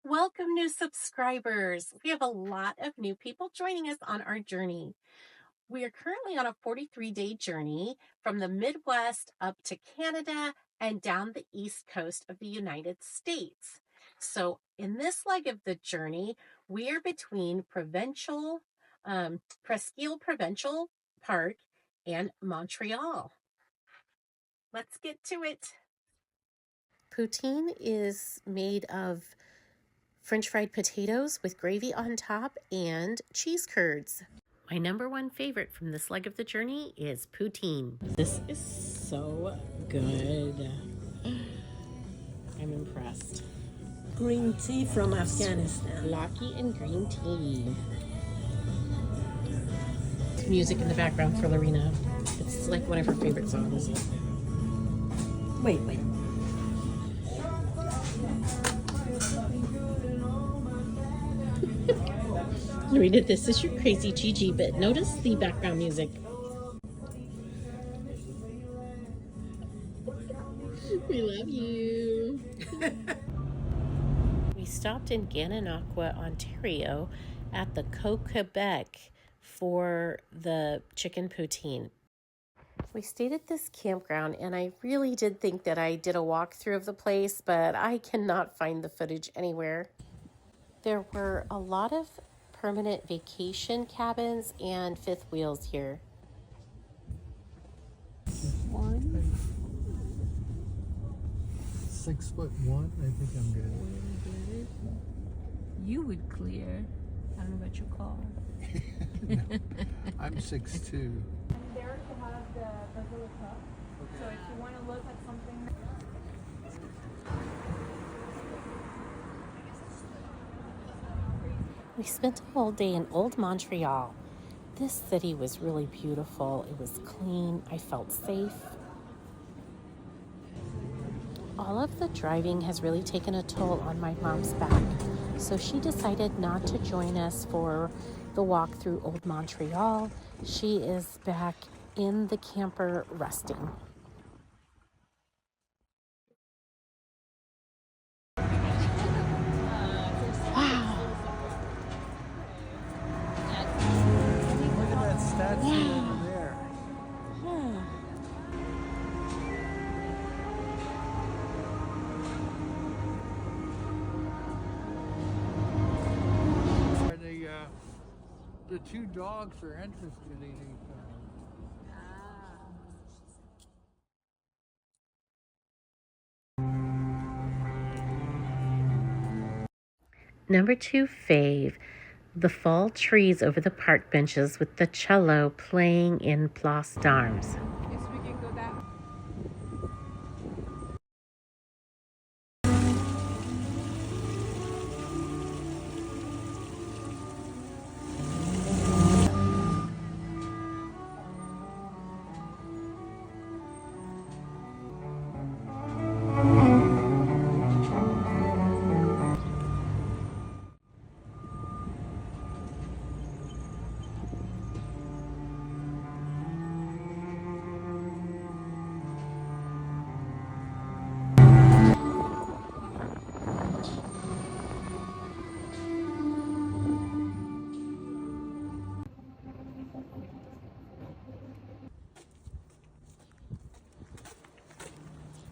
Welcome, new subscribers. We have a lot of new people joining us on our journey. We are currently on a 43-day journey from the Midwest up to Canada and down the East Coast of the United States. So, in this leg of the journey, we are between Presqu'île Provincial Park and Montreal. Let's get to it. Poutine is made of French fried potatoes with gravy on top and cheese curds. My number one favorite from this leg of the journey is poutine. This is so good. I'm impressed. Green tea from Afghanistan. Laki and green tea. Music in the background for Lorena. It's like one of her favorite songs. Wait. Lorena, this is your crazy Gigi, but notice the background music. We love you. We stopped in Gananoque, Ontario at the Quebec for the chicken poutine. We stayed at this campground, and I really did think that I did a walkthrough of the place, but I cannot find the footage anywhere. There were a lot of permanent vacation cabins and fifth wheels here. 6'1", I think I'm good. You would clear. I don't know about your car. No, I'm 6'2". There to have the basilica. So if you want to look at something. We spent a whole day in Old Montreal. This city was really beautiful. It was clean. I felt safe. All of the driving has really taken a toll on my mom's back, so she decided not to join us for the walk through Old Montreal. She is back in the camper resting. Wow. Look at that statue over there. The two dogs are interested in each other. Number 2 fave, the fall trees over the park benches with the cello playing in Place d'Armes. Yes, we can go that.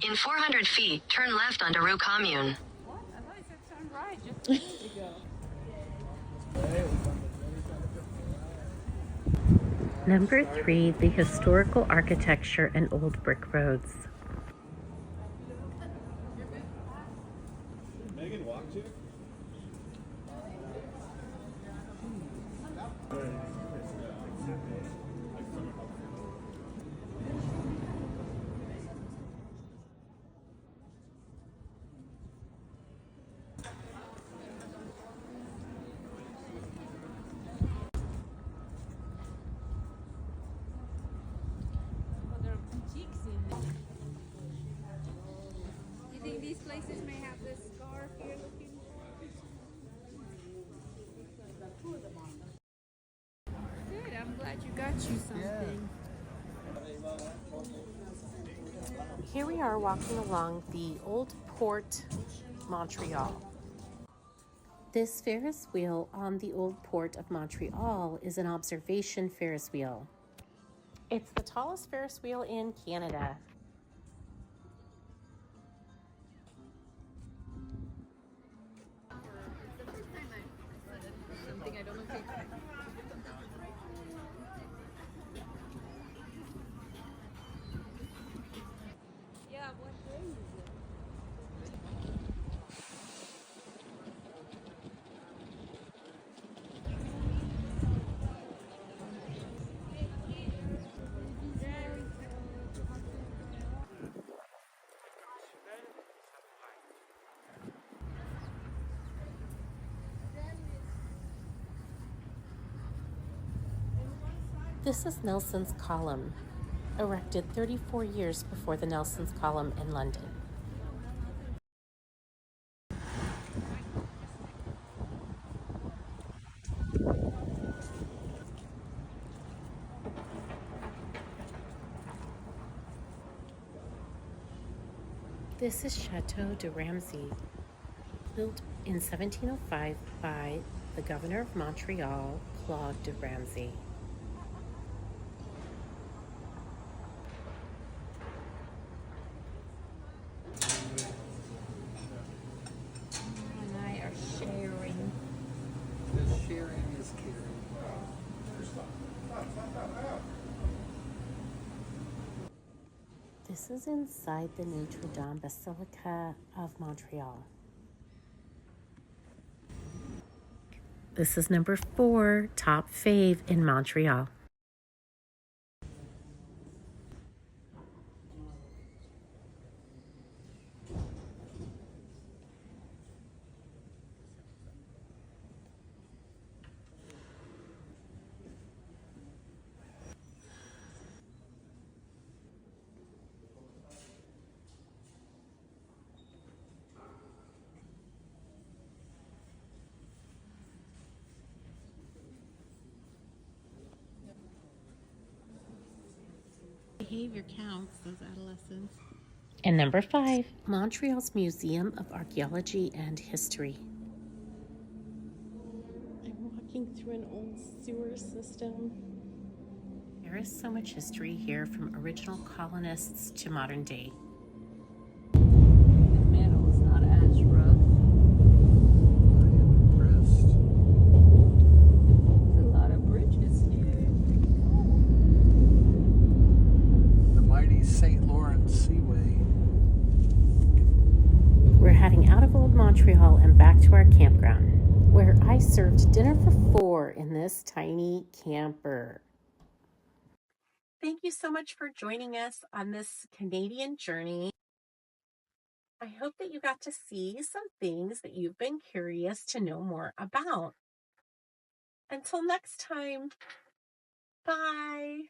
In 400 feet, turn left onto Rue Commune. What? I thought you said turn right just minutes ago. Number 3, the historical architecture and old brick roads. Megan walked here? Well, there are boutiques in there. You think these places may have this scarf you're looking for? Good, I'm glad you got you something. Here we are walking along the Old Port, Montreal. This Ferris wheel on the old port of Montreal is an observation Ferris wheel. It's the tallest Ferris wheel in Canada. Yeah, what day is it? This is Nelson's Column, erected 34 years before the Nelson's Column in London. This is Chateau de Ramsay, built in 1705 by the governor of Montreal, Claude de Ramsay. And I are sharing. The sharing is caring. This is inside the Notre Dame Basilica of Montreal. This is number 4, top fave in Montreal. Behavior counts, those adolescents. And number 5, Montreal's Museum of Archaeology and History. I'm walking through an old sewer system. There is so much history here, from original colonists to modern day. The metal is not as rough. I am impressed. There's a lot of bridges here. The mighty St. Lawrence Seaway. We're heading out of Old Montreal and back to our campground, where I served dinner for 4 in this tiny camper. Thank you so much for joining us on this Canadian journey. I hope that you got to see some things that you've been curious to know more about. Until next time, bye.